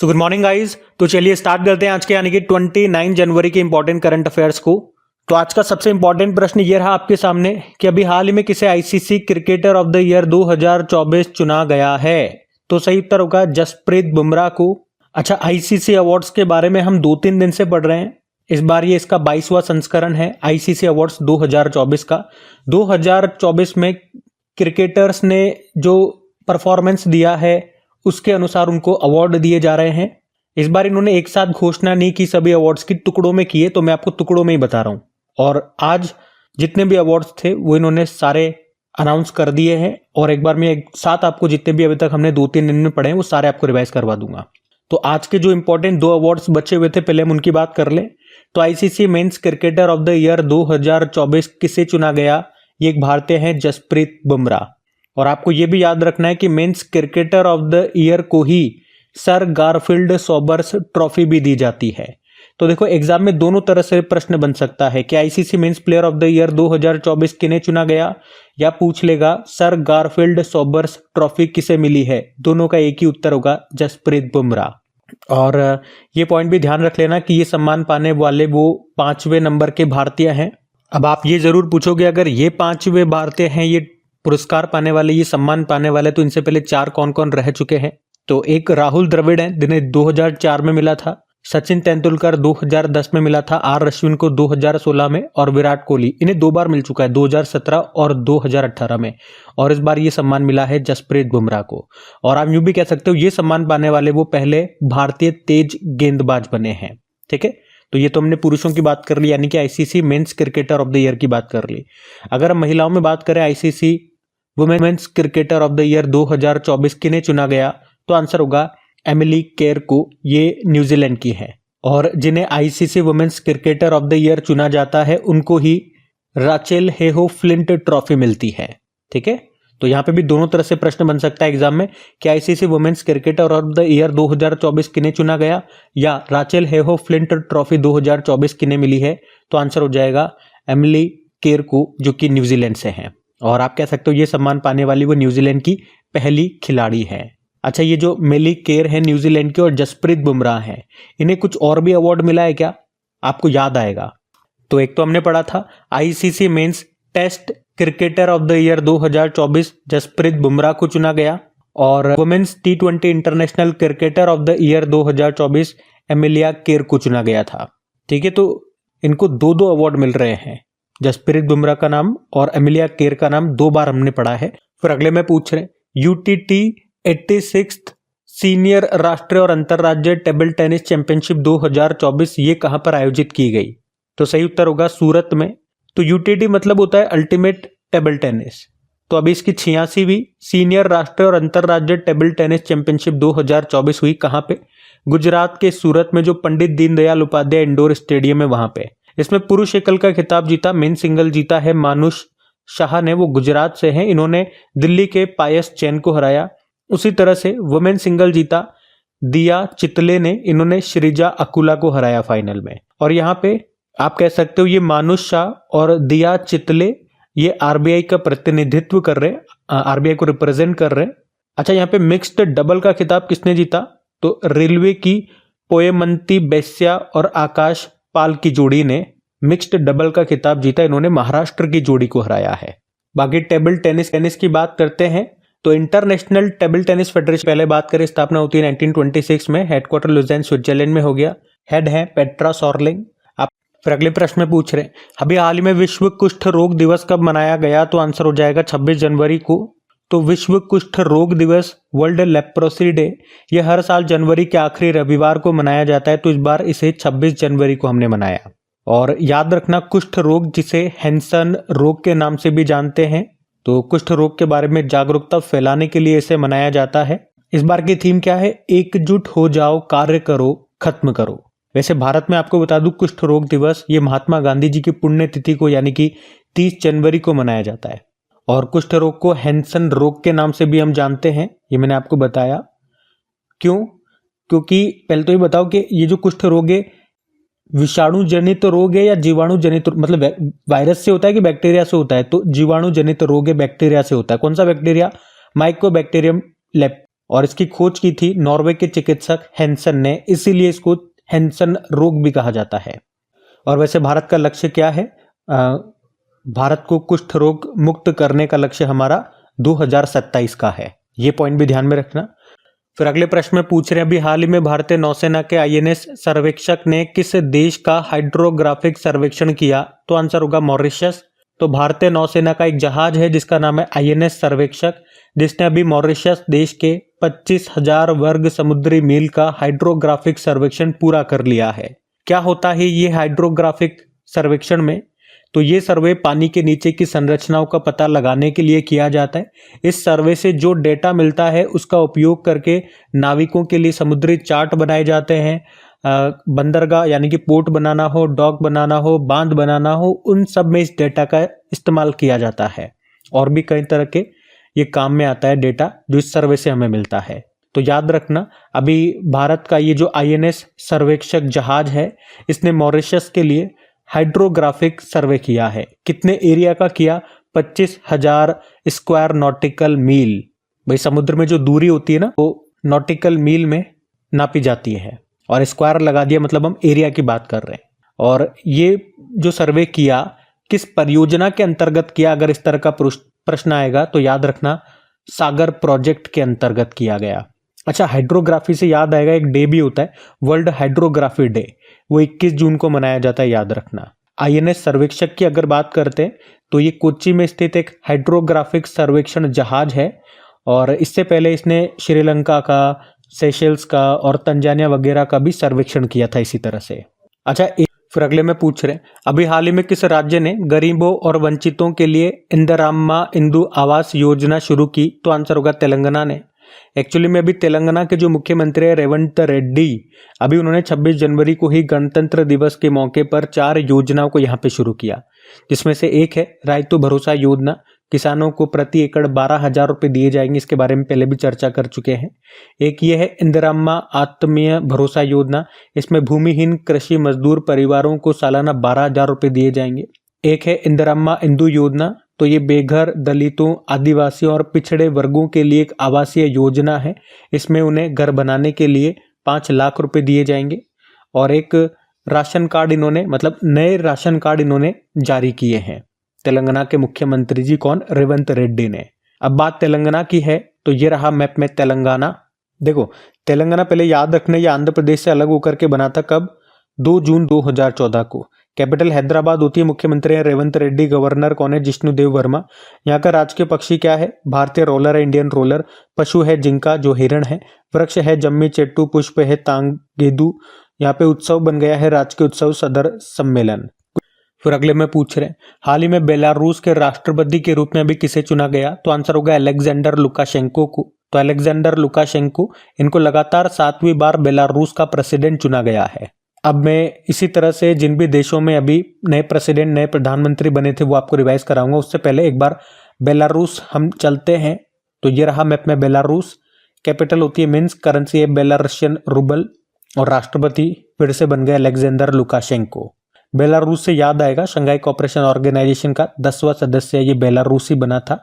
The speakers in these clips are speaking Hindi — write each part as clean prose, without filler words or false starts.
So good morning guys. तो चलिए स्टार्ट करते हैं आज के यानी कि 29 जनवरी के इंपॉर्टेंट करंट अफेयर्स को। तो आज का सबसे इंपॉर्टेंट प्रश्न ये रहा आपके सामने कि अभी हाल ही में किसे ICC cricketer of the year 2024 चुना गया है। तो सही उत्तर होगा जसप्रीत बुमराह को। अच्छा, आईसीसी अवार्ड्स के बारे में हम 2-3 दिन से पढ़ रहे हैं। इस बार ये इसका 22वां संस्करण है आईसीसी अवार्ड्स 2024 का। 2024 में क्रिकेटर्स ने जो परफॉर्मेंस दिया है उसके अनुसार उनको अवार्ड दिए जा रहे हैं। इस बार इन्होंने एक साथ घोषणा नहीं की सभी अवार्ड्स की, टुकड़ों में किए, तो मैं आपको टुकड़ों में ही बता रहा हूं। और आज जितने भी अवार्ड्स थे वो इन्होंने सारे अनाउंस कर दिए हैं और एक बार मैं एक साथ आपको जितने भी अभी तक हमने 2-3 दिन में पढ़े हैं वो सारे आपको रिवाइज करवा दूंगा। तो आज के जो इंपॉर्टेंट 2 अवार्ड्स बचे हुए थे पहले हम उनकी बात कर लें। तो ICC men's cricketer of the year 2024 किसे चुना गया? ये एक भारतीय हैं जसप्रीत बुमराह। और आपको ये भी याद रखना है कि men's cricketer of the year को ही सर गारफील्ड सोबर्स ट्रॉफी भी दी जाती है। तो देखो एग्जाम में दोनों तरह से प्रश्न बन सकता है कि ICC men's player of the year 2024 किन्हें चुना गया, या पूछ लेगा सर गारफील्ड सोबर्स ट्रॉफी किसे मिली है। दोनों का एक ही उत्तर होगा जसप्रीत बुमराह। और ये पॉइंट भी ध्यान रख लेना कि ये सम्मान पाने वाले वो 5वें नंबर के भारतीय हैं। अब आप ये जरूर पूछोगे अगर ये 5वें भारतीय हैं, ये पुरस्कार पाने वाले, ये सम्मान पाने वाले, तो इनसे पहले 4 कौन कौन रह चुके हैं। तो एक राहुल द्रविड़ हैं जिन्हें 2004 में मिला था, सचिन तेंदुलकर 2010 में मिला था, आर अश्विन को 2016 में, और विराट कोहली इन्हें 2 बार मिल चुका है 2017 और 2018 में। और इस बार ये सम्मान मिला है जसप्रीत बुमराह को। और आप यूं भी कह सकते हो ये सम्मान पाने वाले वो पहले भारतीय तेज गेंदबाज बने हैं। ठीक है, तो ये तो हमने पुरुषों की बात कर ली यानी कि ICC men's cricketer of the year की बात कर ली। अगर हम महिलाओं में बात करें ICC women's cricketer of the year 2024 किन्हें चुना गया, तो आंसर होगा एमिली केर को। ये न्यूजीलैंड की है। और जिन्हें ICC women's cricketer of the year चुना जाता है उनको ही राचेल हेहो फ्लिंट ट्रॉफी मिलती है। ठीक है, तो यहाँ पे भी दोनों तरह से प्रश्न बन सकता है एग्जाम में कि ICC women's cricketer of the year 2024 किन्हें चुना गया, या राचेल हेहो फ्लिंट ट्रॉफी 2024 किन्हें मिली है। तो आंसर हो जाएगा एमिली केर को, जो कि न्यूजीलैंड से है। और आप कह सकते हो ये सम्मान पाने वाली वो न्यूजीलैंड की पहली खिलाड़ी है। अच्छा, ये जो मेली केर है न्यूजीलैंड की और जसप्रीत बुमराह है, इन्हें कुछ और भी अवार्ड मिला है क्या? आपको याद आएगा। तो एक तो हमने पढ़ा था ICC men's test cricketer of the year 2024 Jasprit Bumrah को चुना गया, और women's T20 international cricketer of the year 2024 Amelia Kerr को चुना गया था। ठीक है, तो इनको 2-2 अवार्ड मिल रहे हैं। जसप्रीत बुमराह का नाम और एमिलिया केर का नाम 2 बार हमने पढ़ा है। फिर अगले में पूछ रहे UTT 86th सीनियर राष्ट्रीय और अंतर्राज्यीय टेबल टेनिस चैंपियनशिप 2024 ये कहां पर आयोजित की गई? तो सही उत्तर होगा सूरत में। तो UTT मतलब होता है अल्टीमेट टेबल टेनिस। तो अभी इसकी 86वीं सीनियर राष्ट्रीय और अंतर्राज्यीय टेबल टेनिस चैंपियनशिप 2024 हुई कहां पे? गुजरात के सूरत में, जो पंडित दीनदयाल उपाध्याय इंडोर स्टेडियम है वहां पे। इसमें पुरुष एकल का खिताब जीता, मेन सिंगल जीता है मानुष शाह ने, वो गुजरात से हैं। इन्होंने दिल्ली के पायस चैन को हराया। उसी तरह से वुमेन सिंगल जीता दिया चितले ने, इन्होंने श्रीजा अकुला को हराया फाइनल में। और यहाँ पे आप कह सकते हो ये मानुष शाह और दिया चितले ये आरबीआई का प्रतिनिधित्व कर रहे, आरबीआई को रिप्रेजेंट कर रहे। अच्छा, यहाँ पे मिक्स्ड डबल का खिताब किसने जीता? तो रेलवे की पोयमंती बेस्या और आकाश पाल की जोड़ी ने मिक्स्ड डबल का खिताब जीता। इन्होंने महाराष्ट्र की जोड़ी को हराया है। बाकी टेबल टेनिस की बात करते हैं तो इंटरनेशनल टेबल टेनिस फेडरेशन पहले बात करें स्थापना होती है 1926 में। हेडक्वार्टर लुज़ेन स्विट्जरलैंड में हो गया। हेड है पेट्रा सॉर्लिंग। आप फिर अगले प्रश्न में पूछ रहे अभी हाल ही में विश्व कुष्ठ रोग दिवस कब मनाया गया? तो आंसर हो जाएगा 26 जनवरी को। तो विश्व कुष्ठ रोग दिवस, वर्ल्ड लेप्रोसी डे, ये हर साल जनवरी के आखिरी रविवार को मनाया जाता है। तो इस बार इसे 26 जनवरी को हमने मनाया। और याद रखना कुष्ठ रोग, जिसे हैंसन रोग के नाम से भी जानते हैं, तो कुष्ठ रोग के बारे में जागरूकता फैलाने के लिए इसे मनाया जाता है। इस बार की थीम क्या है? एकजुट हो जाओ, कार्य करो, खत्म करो। वैसे भारत में आपको बता दूं कुष्ठ रोग दिवस ये महात्मा गांधी जी की पुण्यतिथि को यानी कि 30 जनवरी को मनाया जाता है। और कुष्ठ रोग को हैंसन रोग के नाम से भी हम जानते हैं, ये मैंने आपको बताया। क्यों? क्योंकि पहले तो ये बताओ कि ये जो कुष्ठ रोग है विषाणु जनित रोग है या जीवाणु जनित, मतलब वायरस से होता है कि बैक्टीरिया से होता है? तो जीवाणु जनित रोग है, बैक्टीरिया से होता है। कौन सा बैक्टीरिया? माइकोबैक्टीरियम और इसकी खोज की थी नॉर्वे के चिकित्सक हैंसन ने, इसीलिए इसको हैंसन रोग भी कहा जाता है। और वैसे भारत का लक्ष्य क्या है? भारत को कुष्ठ रोग मुक्त करने का लक्ष्य हमारा 2027 का है, ये पॉइंट भी ध्यान में रखना। फिर अगले प्रश्न में पूछ रहे हैं, अभी हाल ही में भारतीय नौसेना के आईएनएस सर्वेक्षक ने किस देश का हाइड्रोग्राफिक सर्वेक्षण किया? तो आंसर होगा मॉरिशस। तो भारतीय नौसेना का एक जहाज है जिसका नाम है आईएनएस सर्वेक्षक, जिसने अभी मॉरिशस देश के 25,000 वर्ग समुद्री मील का हाइड्रोग्राफिक सर्वेक्षण पूरा कर लिया है। क्या होता है ये हाइड्रोग्राफिक सर्वेक्षण में? तो ये सर्वे पानी के नीचे की संरचनाओं का पता लगाने के लिए किया जाता है। इस सर्वे से जो डेटा मिलता है उसका उपयोग करके नाविकों के लिए समुद्री चार्ट बनाए जाते हैं। बंदरगाह यानी कि पोर्ट बनाना हो, डॉक बनाना हो, बांध बनाना हो, उन सब में इस डेटा का इस्तेमाल किया जाता है। और भी कई तरह के ये काम में आता है डेटा जो इस सर्वे से हमें मिलता है। तो याद रखना, अभी भारत का ये जो आईएनएस सर्वेक्षक जहाज है, इसने मॉरिशस के लिए हाइड्रोग्राफिक सर्वे किया है। कितने एरिया का किया? 25,000 स्क्वायर नॉटिकल मील। भाई समुद्र में जो दूरी होती है ना, वो नॉटिकल मील में नापी जाती है, और स्क्वायर लगा दिया मतलब हम एरिया की बात कर रहे हैं। और ये जो सर्वे किया किस परियोजना के अंतर्गत किया? अगर इस तरह का प्रश्न आएगा तो याद रखना सागर प्रोजेक्ट के अंतर्गत किया गया। अच्छा, हाइड्रोग्राफी से याद आएगा, एक डे भी होता है वर्ल्ड हाइड्रोग्राफी डे, वो 21 जून को मनाया जाता है, याद रखना। आईएनएस सर्वेक्षक की अगर बात करते हैं तो ये कोच्चि में स्थित एक हाइड्रोग्राफिक सर्वेक्षण जहाज है, और इससे पहले इसने श्रीलंका का, सेशेल्स का और तंजानिया वगैरह का भी सर्वेक्षण किया था इसी तरह से। अच्छा, फिर अगले में पूछ रहे हैं, अभी हाल ही में किस राज्य ने गरीबों और वंचितों के लिए इंदिराम्मा इंदु आवास योजना शुरू की? तो आंसर होगा तेलंगाना ने। एक्चुअली में अभी तेलंगाना के जो मुख्यमंत्री है रेवंत रेड्डी, अभी उन्होंने 26 जनवरी को ही गणतंत्र दिवस के मौके पर 4 योजनाओं को यहाँ पे शुरू किया, जिसमें से एक है रायतु भरोसा योजना। किसानों को प्रति एकड़ 12,000 रुपये दिए जाएंगे, इसके बारे में पहले भी चर्चा कर चुके हैं। एक ये है इंदिराम्मा आत्मीय भरोसा योजना, इसमें भूमिहीन कृषि मजदूर परिवारों को सालाना 12,000 रुपये दिए जाएंगे। एक है इंदिराम्मा इंदु योजना, तो ये बेघर, दलितों, आदिवासियों और पिछड़े वर्गों के लिए एक आवासीय योजना है। इसमें उन्हें घर बनाने के लिए 5 लाख रुपए दिए जाएंगे। और एक राशन कार्ड इन्होंने, मतलब नए राशन कार्ड इन्होंने जारी किए हैं, तेलंगाना के मुख्यमंत्री जी कौन? रेवंत रेड्डी ने। अब बात तेलंगाना की है तो ये रहा मैप में तेलंगाना। देखो, तेलंगाना पहले याद रखना ये आंध्र प्रदेश से अलग होकर के बना था, कब? 2 जून 2014 को। कैपिटल हैदराबाद होती है, मुख्यमंत्री है रेवंत रेड्डी, गवर्नर कौन है? जिष्णुदेव वर्मा। यहाँ का राजकीय पक्षी क्या है? भारतीय रोलर है, इंडियन रोलर। पशु है जिंका जो हिरण है। वृक्ष है जम्मी चेट्टू, पुष्प है तांगेदू। यहाँ पे उत्सव बन गया है राजकीय उत्सव सदर सम्मेलन। फिर अगले में पूछ रहे हैं, हाल ही में बेलारूस के राष्ट्रपति के रूप में अभी किसे चुना गया? तो आंसर होगा अलेक्जेंडर लुकाशेंको को। तो अलेक्जेंडर लुकाशेंको, इनको लगातार 7वीं बार बेलारूस का प्रेसिडेंट चुना गया है। अब मैं इसी तरह से जिन भी देशों में अभी नए प्रेसिडेंट, नए प्रधानमंत्री बने थे वो आपको रिवाइज कराऊंगा। उससे पहले एक बार बेलारूस हम चलते हैं। तो ये रहा मैप में बेलारूस। कैपिटल होती है मिन्स्क, करेंसी है बेलारूसियन रूबल, और राष्ट्रपति फिर से बन गए अलेक्जेंडर लुकाशेंको। बेलारूस से याद आएगा शंघाई कोऑपरेशन ऑर्गेनाइजेशन का 10वां सदस्य ये बेलारूस ही बना था।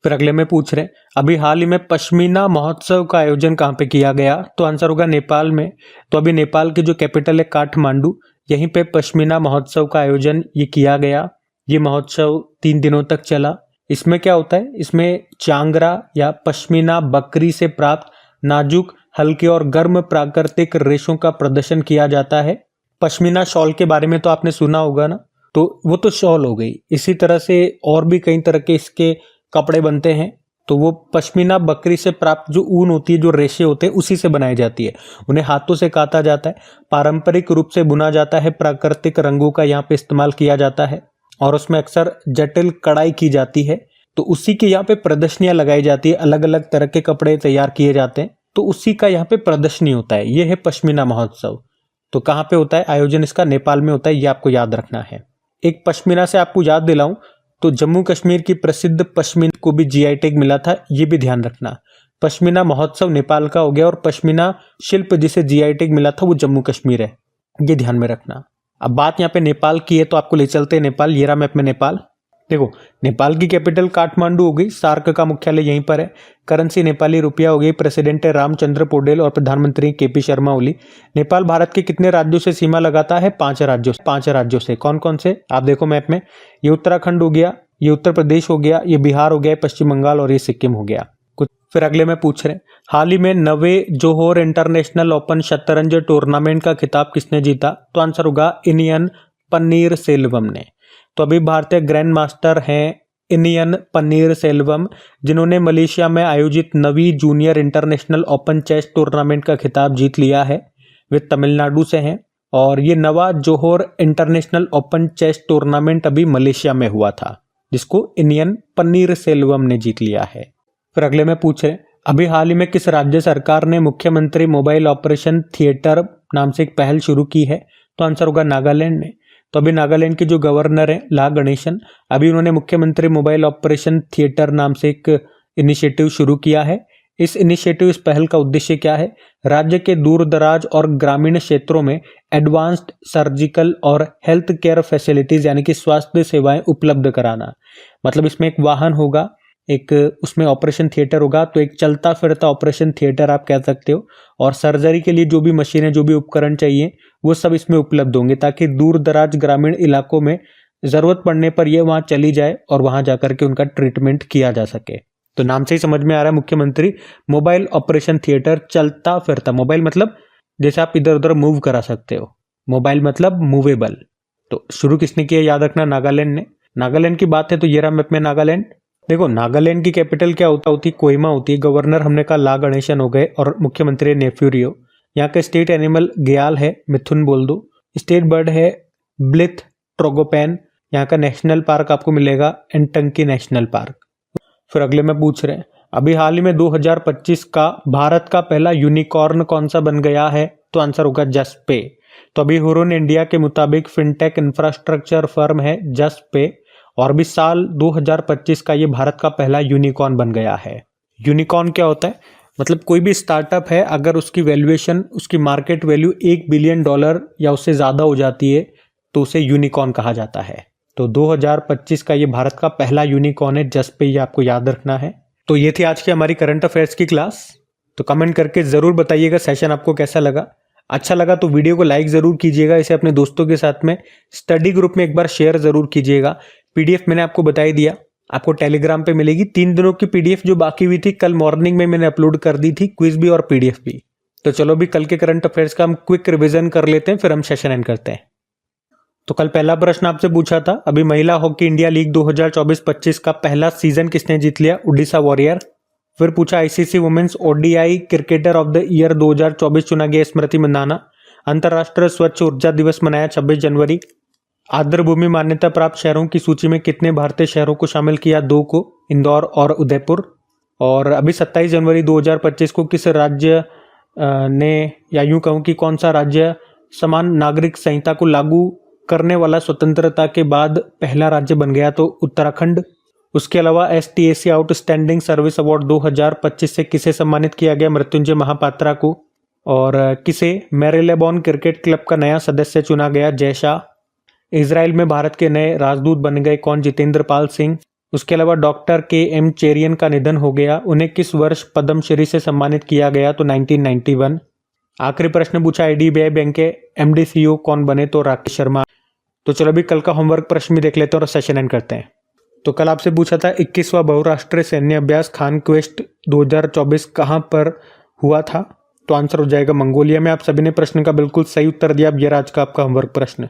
फिर अगले में पूछ रहे हैं, अभी हाल ही में पश्मीना महोत्सव का आयोजन कहाँ पे किया गया? तो आंसर होगा नेपाल में। तो अभी नेपाल की जो कैपिटल है काठमांडू, यहीं पे पश्मीना महोत्सव का आयोजन ये किया गया। ये महोत्सव 3 दिनों तक चला। इसमें क्या होता है? इसमें चांगरा या पश्मीना बकरी से प्राप्त नाजुक, हल्के और गर्म प्राकृतिक रेशों का प्रदर्शन किया जाता है। पश्मीना शॉल के बारे में तो आपने सुना होगा ना, तो वो तो शॉल हो गई। इसी तरह से और भी कई तरह के इसके कपड़े बनते हैं। तो वो पश्मीना बकरी से प्राप्त जो ऊन होती है, जो रेशे होते हैं, उसी से बनाई जाती है। उन्हें हाथों से काता जाता है, पारंपरिक रूप से बुना जाता है, प्राकृतिक रंगों का यहाँ पे इस्तेमाल किया जाता है, और उसमें अक्सर जटिल कढ़ाई की जाती है। तो उसी के यहाँ पे प्रदर्शनियां लगाई जाती है, अलग अलग तरह के कपड़े तैयार किए जाते हैं, तो उसी का यहाँ पे प्रदर्शनी होता है। ये है पश्मीना महोत्सव। तो कहाँ पे होता है आयोजन इसका? नेपाल में होता है, ये आपको याद रखना है। एक पश्मीना से आपको याद दिलाऊं तो जम्मू कश्मीर की प्रसिद्ध पश्मीना को भी जीआई टैग मिला था, ये भी ध्यान रखना। पश्मीना महोत्सव नेपाल का हो गया, और पश्मीना शिल्प जिसे जीआई टैग मिला था वो जम्मू कश्मीर है, ये ध्यान में रखना। अब बात यहाँ पे नेपाल की है तो आपको ले चलते हैं नेपाल। ये रहा मैप में नेपाल। देखो, नेपाल की कैपिटल काठमांडू हो गई, सार्क का मुख्यालय यहीं पर है। करेंसी नेपाली रुपया हो गई। प्रेसिडेंट है रामचंद्र पौडेल और प्रधानमंत्री केपी शर्मा ओली। नेपाल भारत के कितने राज्यों से सीमा लगाता है? 5 राज्यों से। 5 राज्यों से। कौन कौन से? आप देखो मैप में, ये उत्तराखंड हो गया, ये उत्तर प्रदेश हो गया, ये बिहार हो गया, पश्चिम बंगाल और ये सिक्किम हो गया। कुछ फिर अगले में पूछ रहे हैं, हाल ही में 9वें जोहोर इंटरनेशनल ओपन शतरंज टूर्नामेंट का खिताब किसने जीता? तो आंसर होगा इनियन पन्नीर सेल्वम ने। तो अभी भारतीय ग्रैंड मास्टर हैं इनियन पन्नीर सेल्वम, जिन्होंने मलेशिया में आयोजित 9वीं junior international open chess tournament का खिताब जीत लिया है। वे तमिलनाडु से हैं और ये 9वां Johor international open chess tournament अभी मलेशिया में हुआ था, जिसको इनियन पन्नीर सेल्वम ने जीत लिया है। फिर अगले में पूछे, अभी हाल ही में किस राज्य सरकार ने मुख्यमंत्री मोबाइल ऑपरेशन थिएटर नाम से एक पहल शुरू की है? तो आंसर होगा नागालैंड ने। तो अभी नागालैंड के जो गवर्नर हैं ला गणेशन, अभी उन्होंने मुख्यमंत्री मोबाइल ऑपरेशन थिएटर नाम से एक इनिशिएटिव शुरू किया है। इस पहल का उद्देश्य क्या है? राज्य के दूर दराज और ग्रामीण क्षेत्रों में एडवांस्ड सर्जिकल और हेल्थ केयर फैसिलिटीज यानी कि स्वास्थ्य सेवाएं उपलब्ध कराना। मतलब इसमें एक वाहन होगा, एक उसमें ऑपरेशन थिएटर होगा, तो एक चलता फिरता ऑपरेशन थिएटर आप कह सकते हो, और सर्जरी के लिए जो भी मशीनें, जो भी उपकरण चाहिए वो सब इसमें उपलब्ध होंगे, ताकि दूर दराज ग्रामीण इलाकों में ज़रूरत पड़ने पर ये वहाँ चली जाए और वहाँ जाकर के उनका ट्रीटमेंट किया जा सके। तो नाम से ही समझ में आ रहा है, मुख्यमंत्री मोबाइल ऑपरेशन थिएटर, चलता फिरता। मोबाइल मतलब जैसे आप इधर उधर मूव करा सकते हो, मोबाइल मतलब मूवेबल। तो शुरू किसने किया? याद रखना, नागालैंड ने। नागालैंड की बात है तो ये रहा मैप में नागालैंड। देखो, नागालैंड की कैपिटल क्या होती? कोहिमा होती है। गवर्नर हमने कहा ला गणेशन हो गए और मुख्यमंत्री नेफ्यू रियो। यहाँ का स्टेट एनिमल ग्याल है, मिथुन बोल दो। स्टेट बर्ड है ब्लिथ ट्रोगोपैन। यहाँ का नेशनल पार्क आपको मिलेगा एंटंकी नेशनल पार्क। फिर अगले में पूछ रहे हैं, अभी हाल ही में 2025 का भारत का पहला यूनिकॉर्न कौन सा बन गया है? तो आंसर होगा जस्टपे। तो अभी हुरुन इंडिया के मुताबिक फिनटेक इंफ्रास्ट्रक्चर फर्म है जस्टपे, और भी साल 2025 का ये भारत का पहला यूनिकॉर्न बन गया है। यूनिकॉर्न क्या होता है? मतलब कोई भी स्टार्टअप है, अगर उसकी वैल्यूएशन, उसकी मार्केट वैल्यू $1 बिलियन या उससे ज़्यादा हो जाती है तो उसे यूनिकॉर्न कहा जाता है। तो 2025 का ये भारत का पहला यूनिकॉर्न है जस्टपे, ये आपको याद रखना है। तो ये थी आज की हमारी करंट अफेयर्स की क्लास। तो कमेंट करके ज़रूर बताइएगा सेशन आपको कैसा लगा। अच्छा लगा तो वीडियो को लाइक ज़रूर कीजिएगा, इसे अपने दोस्तों के साथ में स्टडी ग्रुप में एक बार शेयर ज़रूर कीजिएगा। पीडीएफ मैंने आपको बता ही दिया, आपको टेलीग्राम पे मिलेगी। 3 दिनों की पीडीएफ जो बाकी हुई थी कल मॉर्निंग में मैंने अपलोड कर दी थी, क्विज भी और पीडीएफ भी। तो चलो भी कल के करंट अफेयर्स का हम क्विक रिवीजन कर लेते हैं, फिर हम सेशन एंड करते हैं। तो कल पहला प्रश्न आपसे पूछा था, अभी महिला हॉकी इंडिया लीग 2024-25 का पहला सीजन किसने जीत लिया? उड़ीसा वॉरियर। फिर पूछा ICC women's ODI cricketer of the year 2024 चुना गया स्मृति मंदाना। अंतर्राष्ट्रीय स्वच्छ ऊर्जा दिवस मनाया 26 जनवरी। आर्द्रभूमि मान्यता प्राप्त शहरों की सूची में कितने भारतीय शहरों को शामिल किया? 2 को, इंदौर और उदयपुर। और अभी 27 जनवरी 2025 को किस राज्य ने, या यूं कहूं कि कौन सा राज्य समान नागरिक संहिता को लागू करने वाला स्वतंत्रता के बाद पहला राज्य बन गया? तो उत्तराखंड। उसके अलावा STAC आउटस्टैंडिंग सर्विस अवार्ड 2025 से किसे सम्मानित किया गया? मृत्युंजय महापात्रा को। और किसे मैरिलेबॉन क्रिकेट क्लब का नया सदस्य चुना गया? जय शाह। इजराइल में भारत के नए राजदूत बन गए कौन? जितेंद्र पाल सिंह। उसके अलावा डॉक्टर KM चेरियन का निधन हो गया, उन्हें किस वर्ष पद्मश्री से सम्मानित किया गया? तो 1991। आखिरी प्रश्न पूछा, IDBI बैंक के MD CEO कौन बने? तो राकेश शर्मा। तो चलो अभी कल का होमवर्क प्रश्न भी देख लेते हैं और सेशन एंड करते हैं। तो कल आपसे पूछा था 21वां बहुराष्ट्रीय सैन्य अभ्यास खान क्वेस्ट 2024 कहाँ पर हुआ था? तो आंसर हो जाएगा मंगोलिया में। आप सभी ने प्रश्न का बिल्कुल सही उत्तर दिया। अब ये आज का आपका होमवर्क प्रश्न।